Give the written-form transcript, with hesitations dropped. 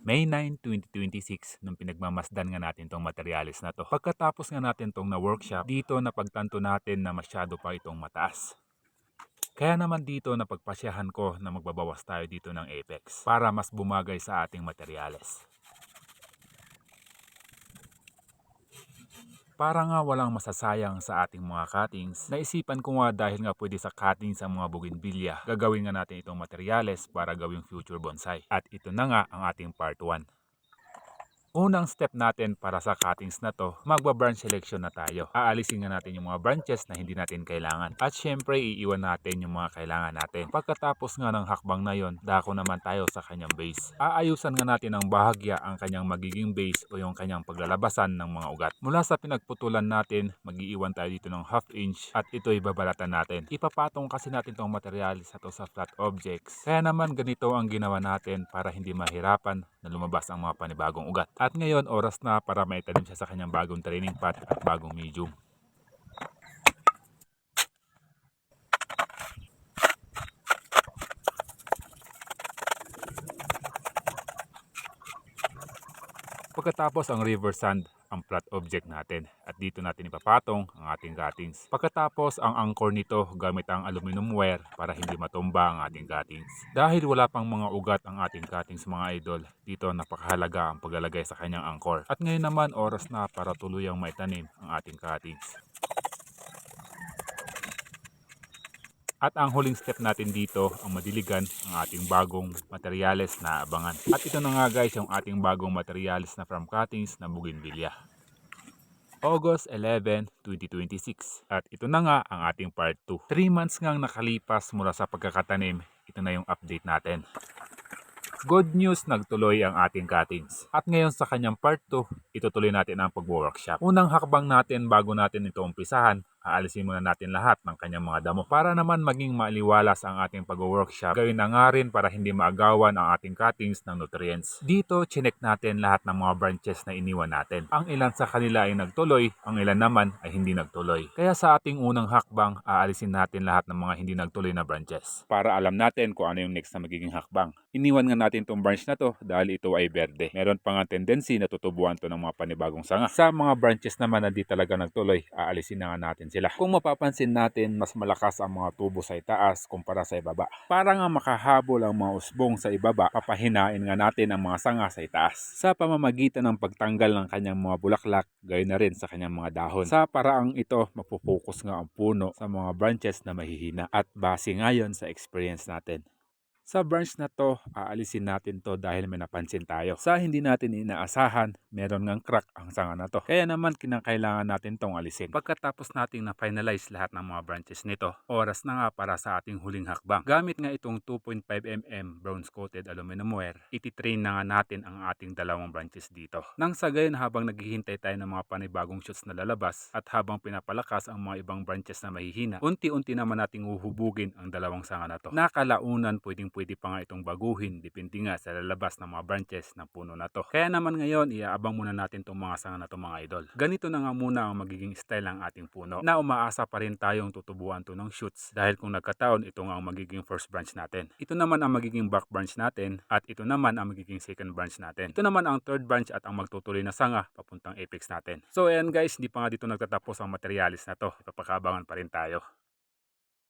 May 9, 2026 nung pinagmamasdan nga natin tong materyales na to. Pagkatapos nga natin tong na-workshop, dito napagtanto natin na masyado pa itong mataas. Kaya naman dito napagpasyahan ko na magbabawas tayo dito ng apex para mas bumagay sa ating materyales. Para nga walang masasayang sa ating mga cuttings, naisipan ko nga dahil nga pwede sa cutting sa mga bougainvillea, gagawin nga natin itong materyales para gawing future bonsai. At ito na nga ang ating part 1. Unang step natin para sa cuttings na to, magba-branch selection na tayo. Aalisin nga natin yung mga branches na hindi natin kailangan. At syempre, iiwan natin yung mga kailangan natin. Pagkatapos nga ng hakbang na yon, dako naman tayo sa kanyang base. Aayusan nga natin ng bahagya ang kanyang magiging base o yung kanyang paglalabasan ng mga ugat. Mula sa pinagputulan natin, mag-iiwan tayo dito ng 1/2 inch at ito'y babalatan natin. Ipapatong kasi natin tong materials sa to sa flat objects. Kaya naman ganito ang ginawa natin para hindi mahirapan na lumabas ang mga panibagong ugat. At ngayon, oras na para maitanim siya sa kanyang bagong training pot at bagong medium. Pagkatapos ang river sand, ang flat object natin. At dito natin ipapatong ang ating cuttings. Pagkatapos ang anchor nito gamit ang aluminum wire para hindi matumba ang ating cuttings. Dahil wala pang mga ugat ang ating cuttings mga idol, dito napakahalaga ang paglalagay sa kanyang anchor. At ngayon naman oras na para tuluyang maitanim ang ating cuttings. At ang huling step natin dito, ang madiligan ang ating bagong materyales na abangan. At ito na nga guys, yung ating bagong materyales na from cuttings na bougainvillea. August 11, 2026. At ito na nga ang ating part 2. 3 months ngang nakalipas mula sa pagkakatanim, ito na yung update natin. Good news, nagtuloy ang ating cuttings. At ngayon sa kanyang part 2, itutuloy natin ang pag-workshop. Unang hakbang natin bago natin ito umpisahan, aalisin muna natin lahat ng kanyang mga damo. Para naman maging maaliwalas ang ating pag-workshop, gawin na nga rin para hindi maagawan ang ating cuttings ng nutrients. Dito, chinek natin lahat ng mga branches na iniwan natin. Ang ilan sa kanila ay nagtuloy, ang ilan naman ay hindi nagtuloy. Kaya sa ating unang hakbang, aalisin natin lahat ng mga hindi nagtuloy na branches. Para alam natin kung ano yung next na magiging hakbang. Iniwan nga natin itong branch na to dahil ito ay berde. Meron pa nga tendency na tutubuan to ng mga panibagong sanga. Sa mga branches naman na di talaga nagtuloy, aalisin na nga natin sila. Kung mapapansin natin, mas malakas ang mga tubo sa itaas kumpara sa ibaba. Para nga makahabol ang mga usbong sa ibaba, papahinain nga natin ang mga sanga sa itaas. Sa pamamagitan ng pagtanggal ng kanyang mga bulaklak, gayon na rin sa kanyang mga dahon. Sa paraang ito, mapupokus nga ang puno sa mga branches na mahihina. At base ngayon sa experience natin. Sa branch na to, aalisin natin to dahil may napansin tayo. Sa hindi natin inaasahan, meron ngang crack ang sanga na to. Kaya naman kinakailangan natin tong alisin. Pagkatapos nating na-finalize lahat ng mga branches nito, oras na nga para sa ating huling hakbang. Gamit nga itong 2.5mm bronze coated aluminum wire, ititrain na nga natin ang ating dalawang branches dito. Nang sa gayon habang naghihintay tayo ng mga panibagong shoots na lalabas at habang pinapalakas ang mga ibang branches na mahihina, unti-unti naman nating uhubugin ang dalawang sanga na to. Nakalaunan pwede pa nga itong baguhin depende nga sa lalabas ng mga branches ng puno na to. Kaya naman ngayon, iaabang muna natin itong mga sanga na to mga idol. Ganito na nga muna ang magiging style ng ating puno na umaasa pa rin tayong tutubuan to ng shoots dahil kung nagkataon, ito nga ang magiging first branch natin. Ito naman ang magiging back branch natin at ito naman ang magiging second branch natin. Ito naman ang third branch at ang magtutuloy na sanga papuntang apex natin. So ayan guys, hindi pa nga dito nagtatapos ang materialis na to. Ipapakabangan pa rin tayo.